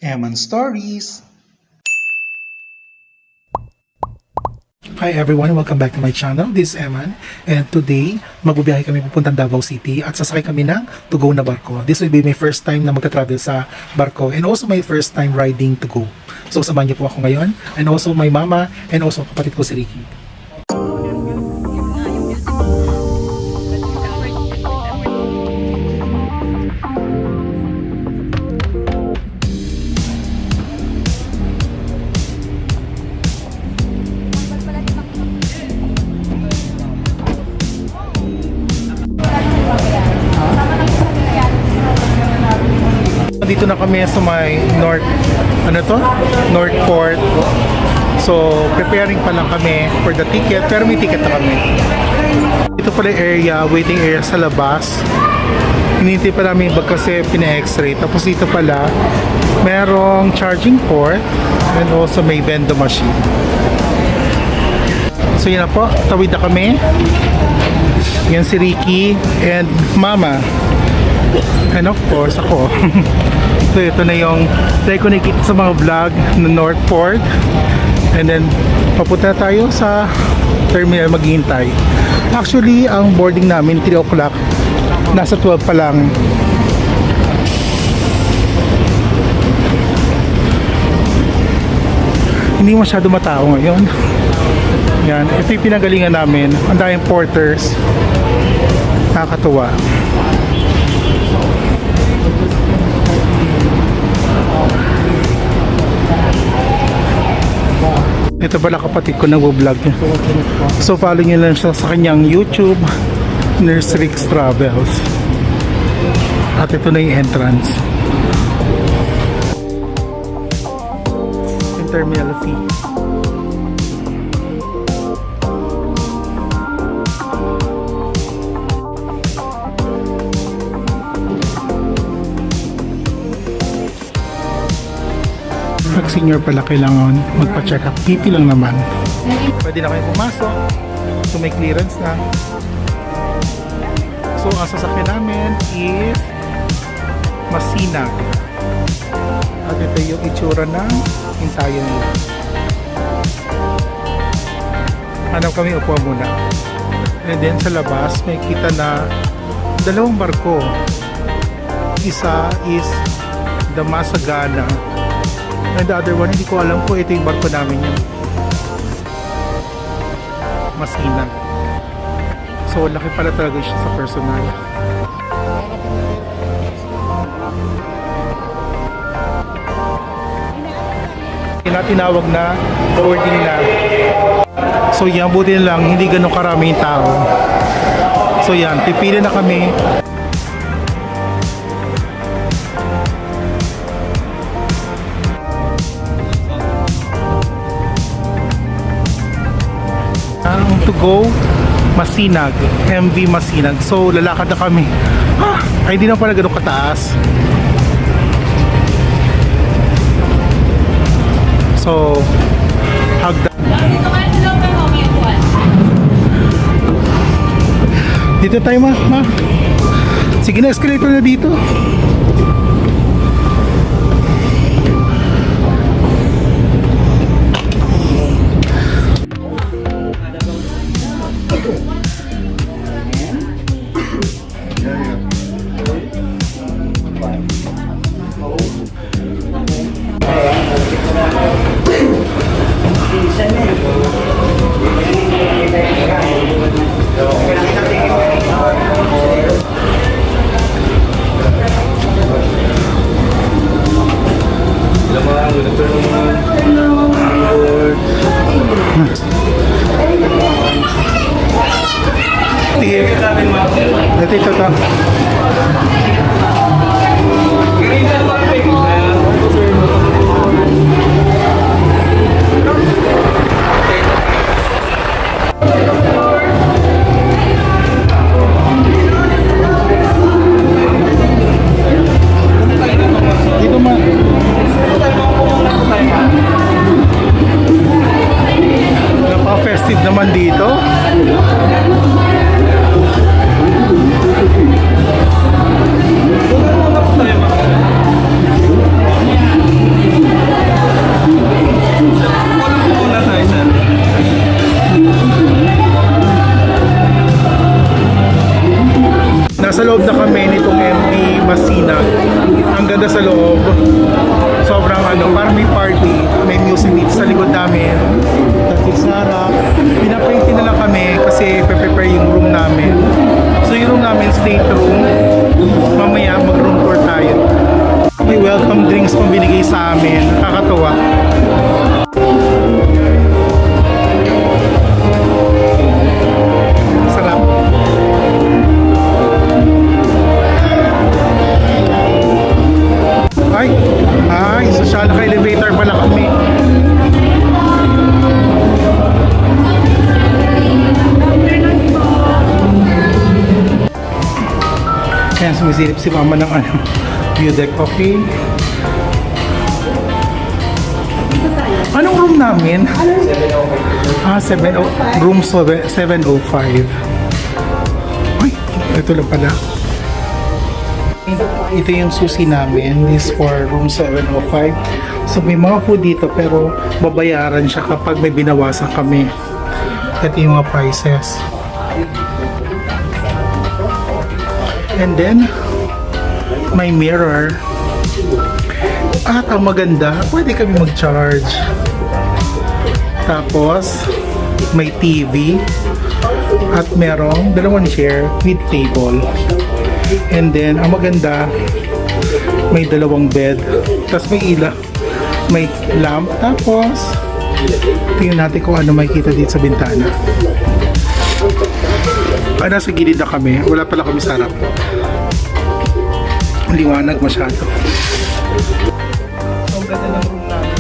Eman Stories. Hi everyone, welcome back to my channel. This is Eman, and today magbubiyahe kami pupuntang Davao City at sasakay kami ng to go na barko. This will be my first time na magta-travel sa barko and also my first time riding to go. So samahan niyo po ako ngayon, and also my mama and also kapatid ko si Ricky. Dito na kami sa may North Port. So, preparing pa lang kami for the ticket, pero may ticket na kami. Ito pala area, waiting area sa labas. Hinintay pa namin yung bag kasi pina-x-ray. Tapos dito pala, merong charging port and also may vending machine. So yun na po, tawid na kami. Yan si Ricky and Mama. And of course, ako. So ito na yung tayo ko nakikita sa mga vlog ng North Port. And then papunta tayo sa terminal maghihintay. Actually, ang boarding namin 3 o'clock. Nasa 12 pa lang. Hindi masyado matao ngayon. Yan, ito yung pinagalingan namin. Ang daming porters. Nakakatuwa. Ito pala kapatid ko nag-vlog niya. So follow niyo lang siya sa kanyang YouTube, Nurse Rick's Travels. At ito na yung entrance. Yung terminal fee. Pag senior pala kailangan magpa-check up. PP lang naman. Pwede na kayo pumasok. So may clearance na. So ang sasakyan namin is Masinag. At ito yung itsura ng hintayan nila. Hanap kami, upuan muna. And then sa labas may kita na 2 barko. Isa is the Masagana. And the other one, hindi ko alam kung ito yung barko namin yung Masinag. So, laki pala talaga siya sa personal. Tinawag na boarding na. So, yan, buti na lang, hindi ganun karaming tao. So, yan, pipili na kami. To go Masinag, MV Masinag. So lalakad na kami. Ay di na pala ganun kataas. So hagdan. Dito tayo ma. Sige na, escalator na dito. maganda sa loob. Sobrang parang may party, may music dito sa likod namin. Tapos it's harap. Pinapainti na lang kami kasi prepare yung room namin. So yung room namin, state room. Mamaya mag-room tour tayo. May welcome drinks pang binigay sa amin. Nakakatuwa. Sarap. Social elevator pala kami. Ayan, sumisilip si mama ng view deck. Okay. Anong room namin? Room 705. Ay, ito lang pala. Ito yung susi namin. This for room 705. So may mga food dito pero babayaran siya kapag may binawasan kami. Ito yung mga prices. And then may mirror. At ang maganda, pwede kami mag-charge. Tapos may TV at merong dalawang chair with table. And then ang maganda, may dalawang bed, tapos may ilaw, may lamp. Tapos tingnan natin kung ano makikita dito sa bintana. Nasa gilid na kami, wala pala kami sa harap. Liwanag masyado. So ang ganda ng room namin.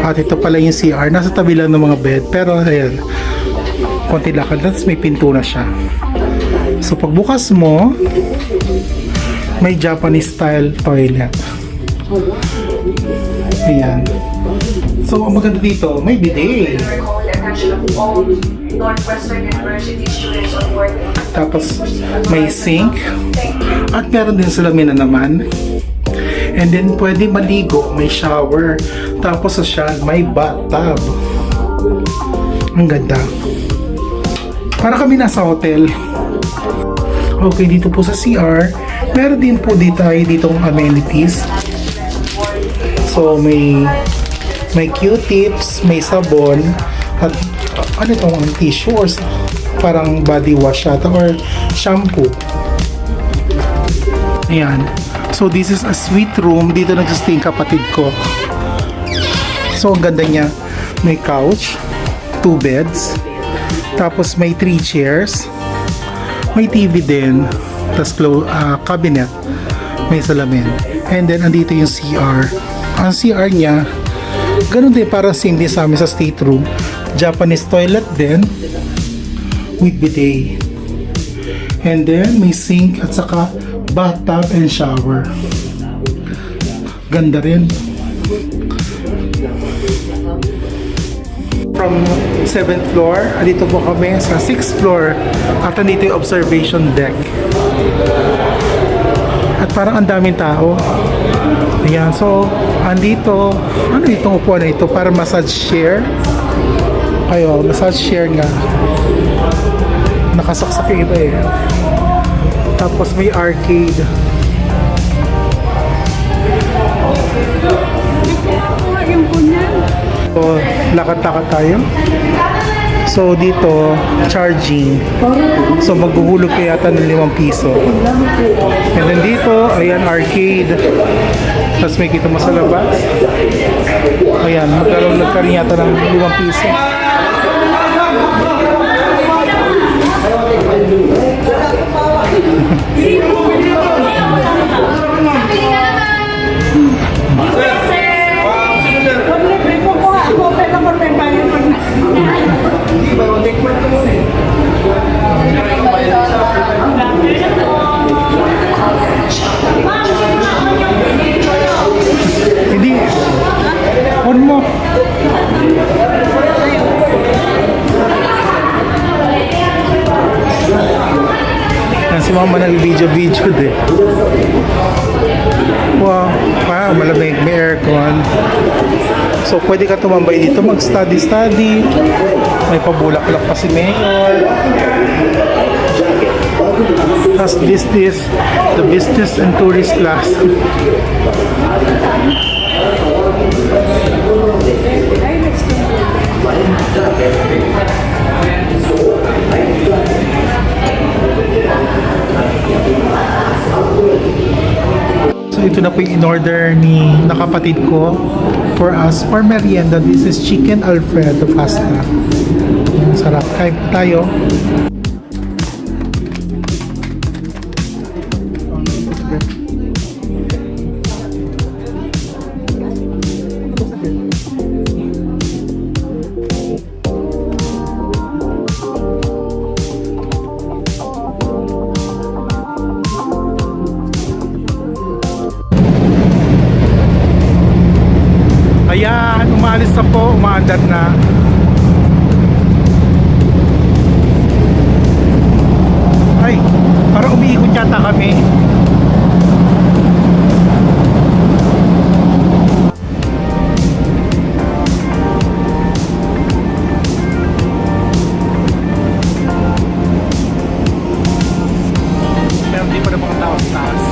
At ito pala yung CR, nasa tabi lang ng mga bed, pero ayan, konti lakad, tapos may pinto na siya. So pagbukas mo, may Japanese style toilet. Ayan. So ang maganda dito, may bidet. Tapos may sink. At meron din salamin na naman. And then pwede maligo, may shower. Tapos sa siya, may bathtub. Ang ganda. Para kami nasa hotel. Okay, dito po sa CR, meron din po dito ditong amenities. So may Q-tips, may sabon, at ano itong tissue or parang body wash ata or shampoo. Ayan. So this is a suite room. Dito nagsistay kapatid ko. So ang ganda niya. May couch, 2 beds, tapos may 3 chairs. May TV din, tas cabinet, may salamin. And then andito yung CR. Ang CR niya, ganun din, parang same din sa amin sa stateroom. Japanese toilet din with bidet. And then may sink at saka bathtub and shower. Ganda rin. From 7th floor, dito po kami sa 6th floor at andito yung observation deck. At parang ang daming tao. Ayan, so andito, ano itong upuan na ito? Para massage chair. Ayo, massage chair nga. Nakasaksak yung iba eh. Tapos may arcade. So, lakad-lakad tayo. So, dito, charging. So, maghuhulog kaya yata ng 5 piso. And then dito, ayan, arcade. Tapos may kita mo sa labas. Ayan, magkaroon yata ng 5 piso. Hindi. On mo. Si mama nag-video din. Wow, malamig, may aircon. So pwede ka tumambay dito, mag-study. May pabulaklak pa si Mayor. As this is the business and tourist class. So ito na po yung in-order ni nakapatid ko for us for merienda. This is chicken alfredo pasta. Ang sarap. Kain po tayo. Ayan, umalis na po, umaandar na. Ay, parang umiikot yata kami. Meron din pa na mga tao sa taas.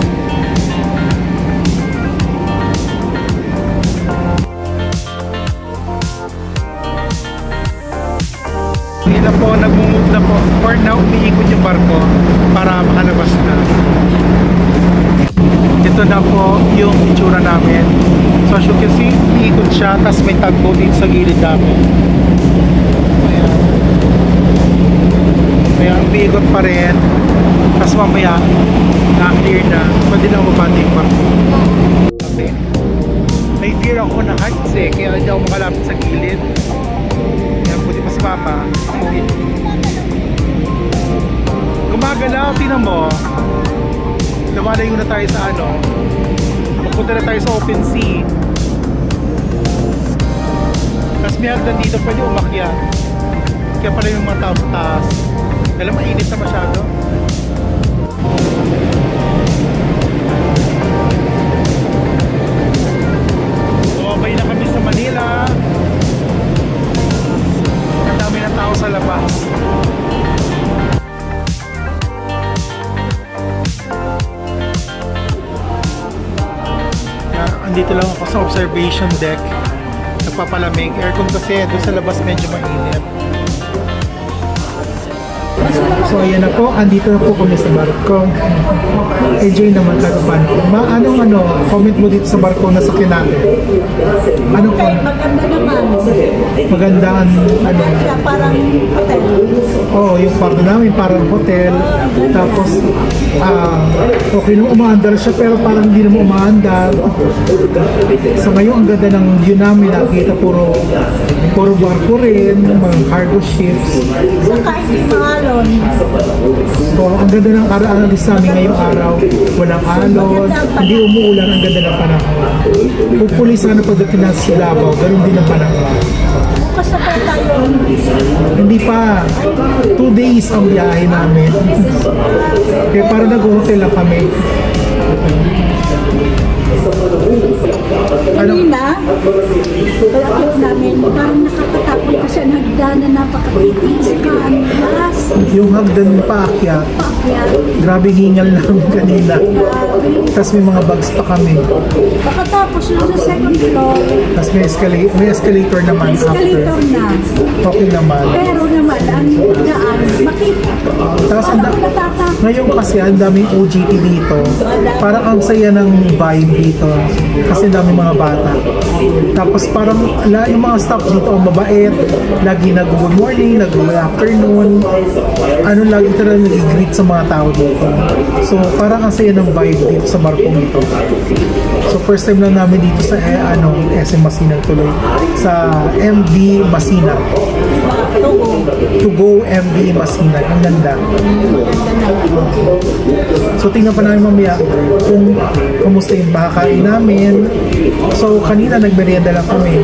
Hindi na po, nag-move na po. For now, umiikot yung barko para makalabas na. Ito na po yung itsura namin. So as you can see, umiikot siya, tapos may tagpo dito sa gilid namin. Ayan. Kaya umiikot pa rin. Tapos mamaya, na-clear na. Pwede lang mabati yung barko. Okay. May fear ako na heights eh, kaya hindi ako makalapit sa gilid. Buti pa si Papa. Gumagalaw, tinan mo. Lumalayo na tayo sa ano. Magpunta na tayo sa open sea. Tapos may hagdan dito, pwede umakyat. Kaya pala yung mga tao sa taas. Dahil mainit na masyado. Bumabay na kami sa Manila. Dami ng tao sa labas. Andito lang ako sa observation deck. Nagpapalamig. Aircon kasi doon sa labas medyo mainit. So ayan na po, andito na po kami sa barko. Enjoy naman kahit paano. Anong comment mo dito sa barko na sakyan natin? Anong Maganda naman. maganda ang Maganda, parang hotel. oh, yung kwarto namin parang hotel. Tapos okay nung umaandar siya pero parang hindi naman umaandar. So ngayon ang ganda ng view namin, nakita puro barko rin, mga cargo ships. Saka hindi mahalon. So ang ganda ng alis namin ngayong araw. Walang alon, hindi umuulan, ang ganda ng panahon. Hopefully sana pagdating na si Davao, ganun din ang panahon. Bukas na pa tayo. Hindi pa. 2 days ang biyahe namin. Kaya parang nag-hotel lang kami. Kanina, pagkakit namin, parang nakakatakot kasi ang hagdanan napakatitig sa kanlas. Yung hagdan paakyat, Pakyat. grabe hingal namin kanina. Tapos may mga bags pa kami. Pagkatapos yun sa second floor, Tapos may escalator naman escalator after. na. Okay naman. Pero naman, ang daan, makita. Tapos Parang natatakot. ngayon kasi ang daming OJT dito. Parang ang saya ng vibe dito. Kasi ang daming mga bata. Tapos parang yung mga staff dito ang mabait. Lagi nag-good morning, nag-good afternoon. Lagi talaga nag-greet sa mga tao dito. So parang ang saya ng vibe dito sa barkong ito. So first time lang namin dito sa SM Masinag tuloy. Sa MV Masinag. To go MV Masinag. Ang ganda. So tingnan pa namin mamaya kung kamusta yung makakain namin. So kanina nagmerienda lang kami.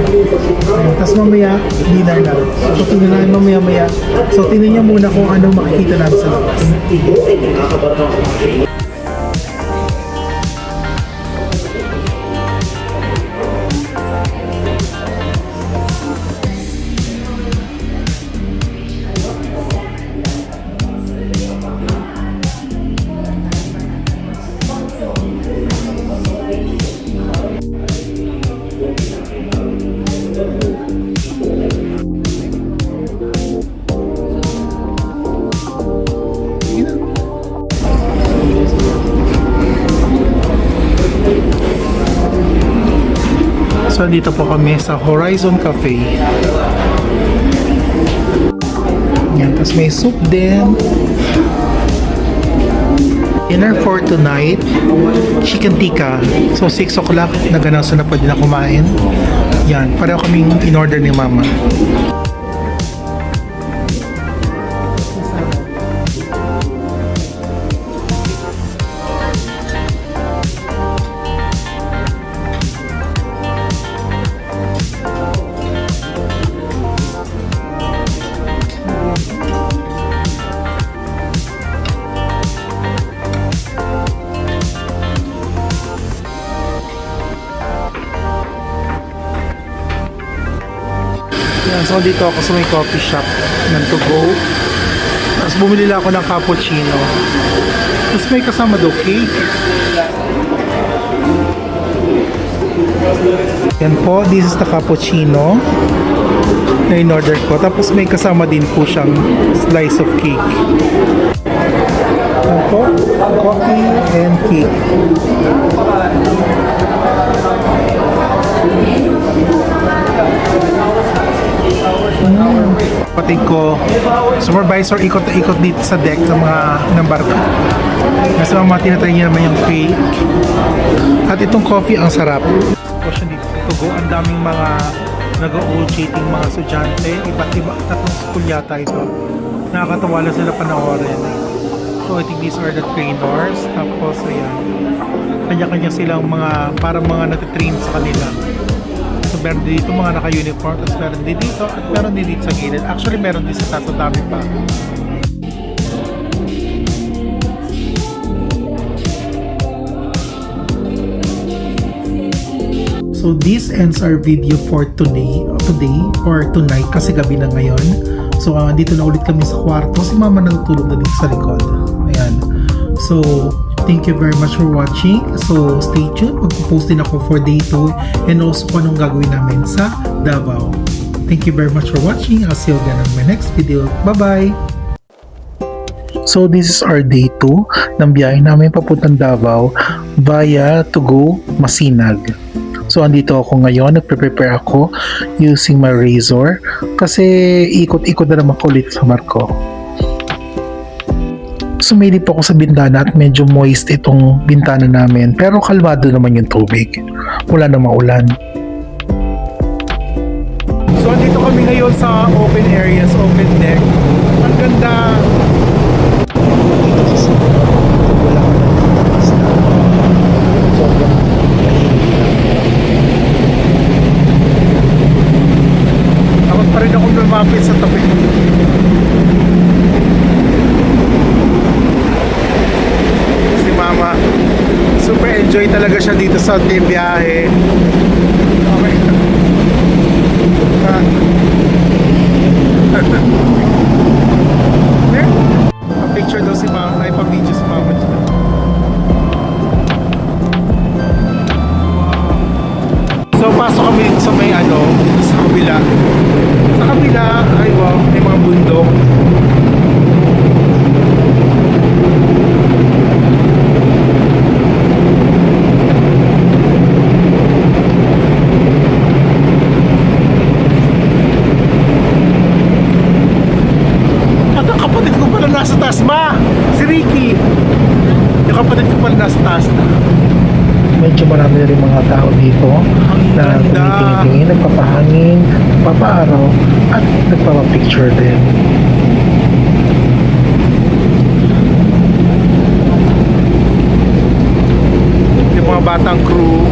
Tapos mamaya dinner na. So tingnan namin mamaya. So tingnan niyo muna kung ano makikita namin sa labas. So dito po kami sa Horizon Cafe. Yan, tapos may soup din. Dinner for tonight, chicken tikka. So 6 o'clock, naganasan na pwede na kumain. Yan, pareho kaming in-order ni Mama. Yan, so dito ako sa may coffee shop ng To Go. Tapos bumili lang ako ng cappuccino. Tapos may kasama daw cake. Yan po, this is the cappuccino na in-order ko. Tapos may kasama din po siyang slice of cake. Yan po, coffee and cake. Kapatid ko, supervisor, ikot na ikot dito sa deck ng mga ng barko. Kasi mga tinatry niya naman yung cake. At itong coffee ang sarap. Portion dito sa To Go, ang daming mga nag-o-cheating mga estudyante. Iba't iba, tatlong school yata ito. Nakakatawa lang sila panoorin. So I think these are the trainers. Tapos ayan, kanya-kanya silang mga, parang mga natitrain sa kanila. So meron dito mga naka-uniform, tapos meron din dito at meron din dito sa gilid. Actually meron din sa taas, ang dami pa. So this ends our video for today or tonight kasi gabi na ngayon. So dito na ulit kami sa kwarto. Si Mama natutulog na dito sa likod. Ayan. So thank you very much for watching. So stay tuned. Magpo-post din ako for day 2 and also kung anong gagawin namin sa Davao. Thank you very much for watching. I'll see you again on my next video. Bye-bye! So this is our day 2 ng biyahe namin papuntang Davao via To Go Masinag. So andito ako ngayon, nagpe-prepare ako using my razor kasi ikot-ikot na naman ko ulit sa barko. Sumilip ako sa bintana at medyo moist itong bintana namin pero kalmado naman yung tubig. Wala namang ulan. So andito kami ngayon sa open areas, open deck. Ang ganda. Takot pa rin ako lumapit sa tabi. Si Mama, super enjoy talaga siya dito sa ating biyahe. Okay. Pa-picture daw si Mama, ay pa-video si Mama dyan. So pasok kami dito sa may dito sa kabila. Sa kabila, ay wow, may mga bundok. At ang kapatid ko pala nasa taas, Ma! Si Ricky! Yung kapatid ko pala nasa taas na. Medyo marami rin mga tao dito na tumitingin, nagpapahangin, nagpapaaraw at nagpapapicture din. Yung mga batang crew.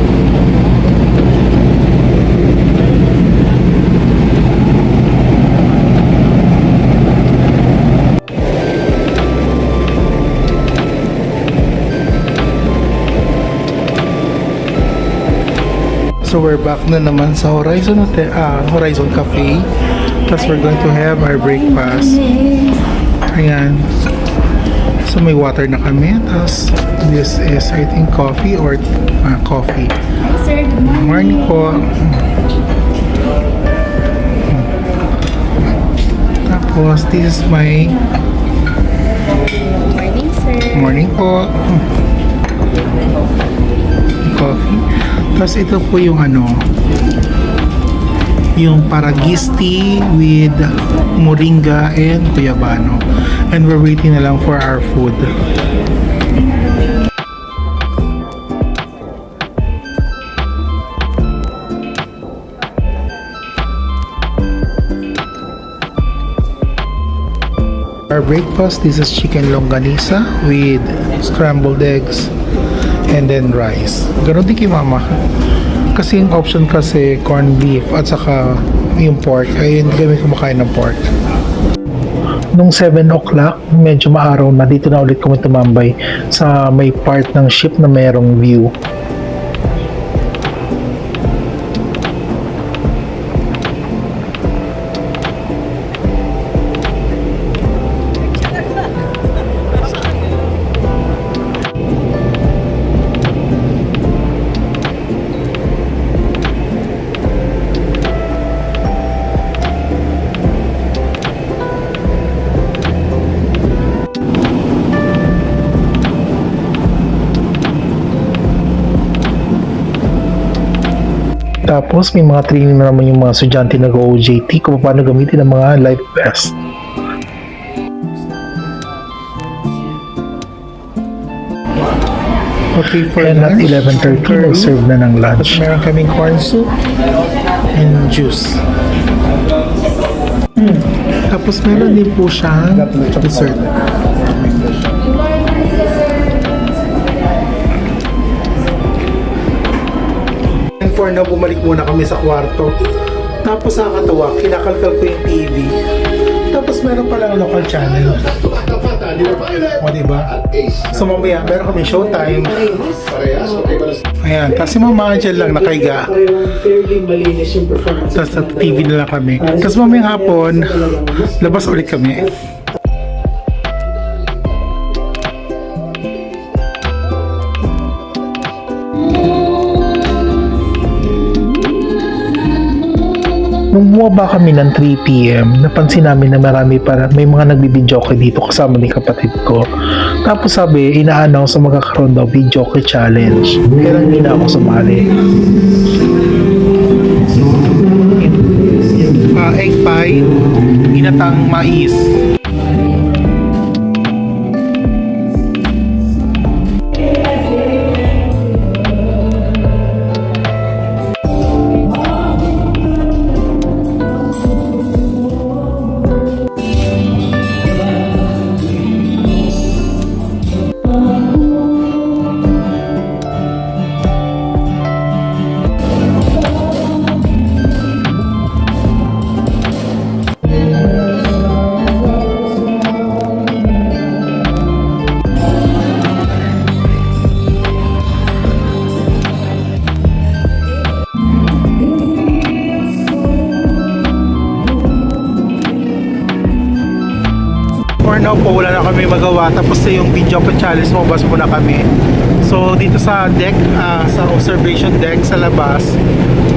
So we're back na naman sa Horizon Cafe. Plus we're going to have our breakfast. Ayan. So may water na kami. Tapos this is I think coffee or coffee. Hi sir, good Morning po. Tapos this is my morning sir. morning po. coffee. Tapos ito po yung yung paragisti with moringa and guyabano. And we're waiting na lang for our food. Our breakfast, this is chicken longanisa with scrambled eggs and then rice. Ganon din kay mama. Kasi yung option kasi corned beef at saka yung pork. Ay hindi kami kumakain ng pork. Nung 7 o'clock, medyo maaraw na, dito na ulit kami tumambay sa may part ng ship na mayroong view. Tapos may mga training na naman yung mga estudyante nag-OJT kung paano gamitin ang mga life vest. Okay, for And at lunch, 11:30, curry. mag-serve na ng lunch. Tapos meron kaming corn soup and juice. Tapos meron din po siyang dessert. And for now, bumalik muna kami sa kwarto. Tapos nakakatawa, kinakalkal ko yung TV. Tapos meron palang local channel. O diba? So mamaya, meron kami showtime. Ayan, tapos si Mama Angel lang nakaiga. Tapos sa TV na lang kami. Tapos mamaya hapon, labas ulit kami. Nung bumaba kami ng 3 p.m., napansin namin na may mga nagbibidyoke dito kasama ni kapatid ko. Tapos sabi, ina-announce na magkakaroon daw videoke challenge. Kaya lang hindi na ako sumali. Egg pie, ginatang mais. For now po, wala na kami magawa. Tapos na yung video ko challenge, mabas muna kami. So, dito sa deck, sa observation deck sa labas,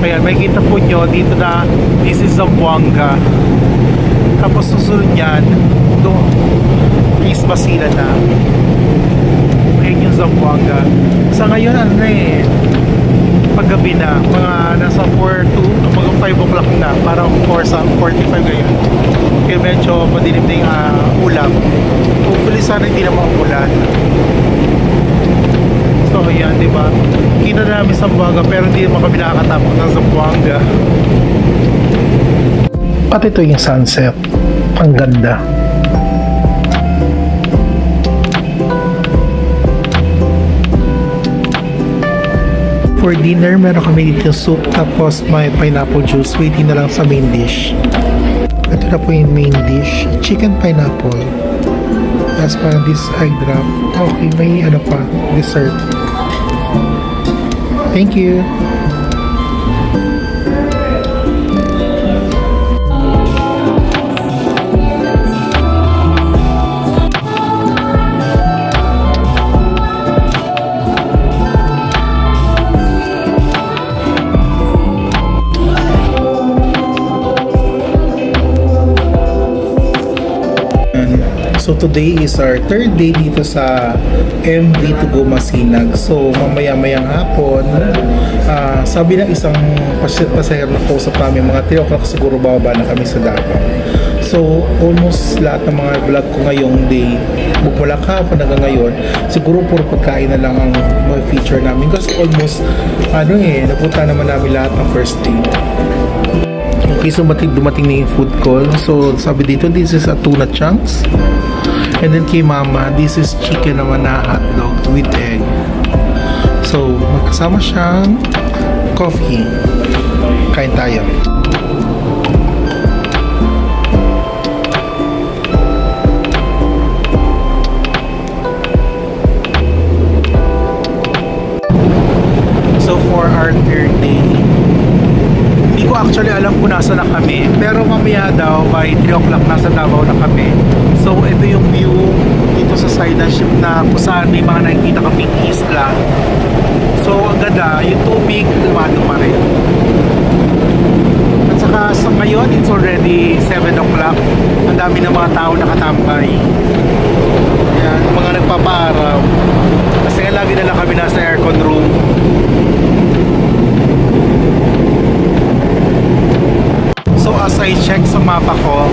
ayan, may kita po nyo dito na this is Zamboanga. Tapos susunod yan, doon, East Basilan na. Ayan yung Zamboanga. Sa ngayon, paggabi na, mga nasa 4 to mga 5 o'clock na, parang 4:45 ngayon. Kaya medyo madilim na yung ulam. Hopefully sana hindi na maulan. So ayan, diba? Kita na namin Zamboanga pero hindi naman kami nakakatapos ng Zamboanga. At ito yung sunset. Ang ganda. For dinner, meron kami dito soup tapos may pineapple juice. Waiting na lang sa main dish. Ito na po yung main dish. Chicken pineapple. Tapos parang this egg drop. Okay, may pa, dessert. Thank you. So today is our third day dito sa MV to go Masinag. So mamaya-mayang hapon, sabi ng isang pasahero na kausap namin, mga 3 o'clock siguro bababa na kami sa Davao. So almost lahat ng mga vlog ko ngayong day, mula kahapon hanggang ngayon, siguro puro pagkain na lang ang mga feature namin. Kasi almost, napunta naman namin lahat ng first day. Okay, so dumating na yung food call. So, sabi dito, this is a tuna chunks. And then kay mama, this is chicken naman na hotdog with egg. So, magkasama siyang coffee. Kain tayo. So, for our third day, hindi ko actually alam kung nasa na kami, pero mamaya daw by 3 o'clock nasa Davao na kami. So ito yung view dito sa side ng ship na kung saan may mga nakikita kaming isla. So ang ganda, yung tubig kalmado pa rin. At saka sa ngayon it's already 7 o'clock. Ang dami ng mga tao nakatambay. Yan, mga nagpapaaraw. Kasi nga lagi na lang kami nasa aircon room. So as I check sa mapa ko,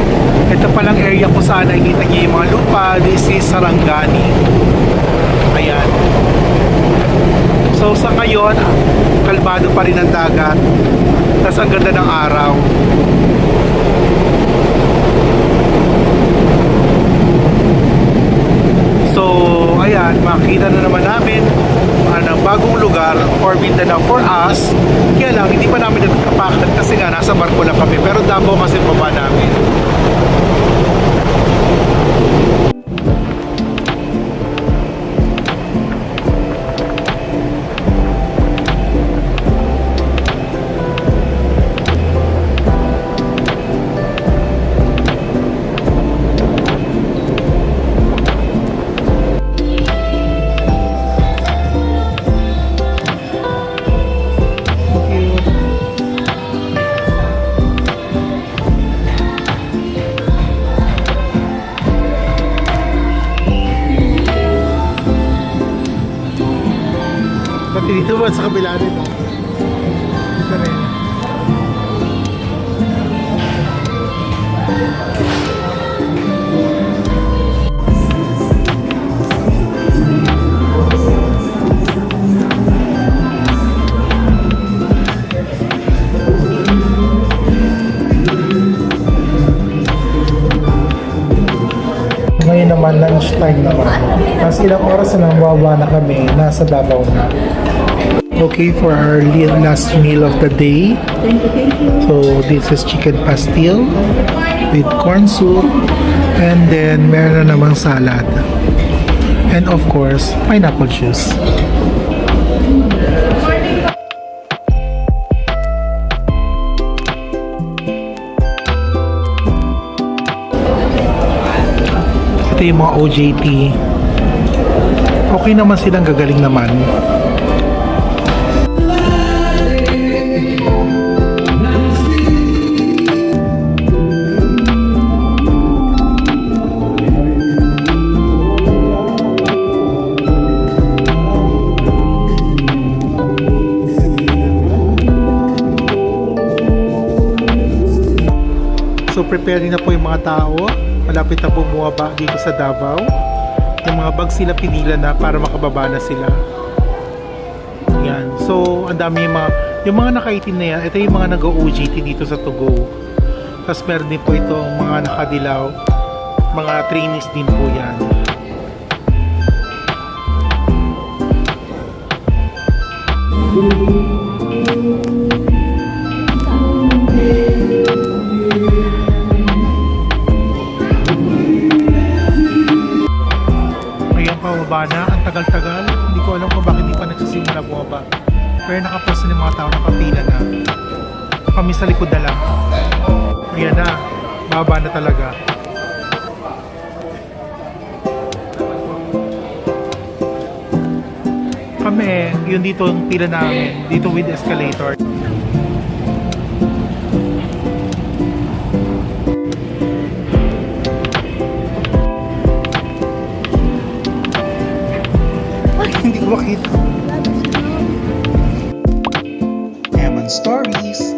ito palang area kung saan nakikita niyo yung mga lupa. This is Sarangani. Ayan. So sa ngayon, kalmado pa rin ang dagat. Tapos ang ganda ng araw. So ayan, makikita na naman namin ng bagong lugar for Mindanao for us. Kaya lang, hindi pa namin nagkapakan kasi nga nasa barko lang kami. Pero Davao kasi baba namin. Pati dito ba sa kabila rin? Dito rin. Ngayon naman, lunchtime naman. Tapos ilang oras na lang bababa na kami, nasa Davao na. Okay, for our last meal of the day. Thank you. So, this is chicken pastil with corn soup. And then, meron na namang salad. And of course, pineapple juice. Ito yung mga OJT. Okay naman silang, gagaling naman. So preparing na po yung mga tao. Malapit na bumaba dito sa Davao. Yung mga bag sila pinila na para makababa na sila. Yan. So ang dami yung mga nakaitim na yan. Ito yung mga nag-OJT dito sa Tugo. Tapos meron din po ito mga nakadilaw. Mga trainees din po yan. Pababa na, ang tagal-tagal. Hindi ko alam kung bakit di pa nagsisimula bumaba. Pero nakapos na yung mga tao, nakapila na. Kami sa likod na lang. Ayan na, bababa na talaga. Kami, yun dito yung pila namin. Dito with escalator. Stories.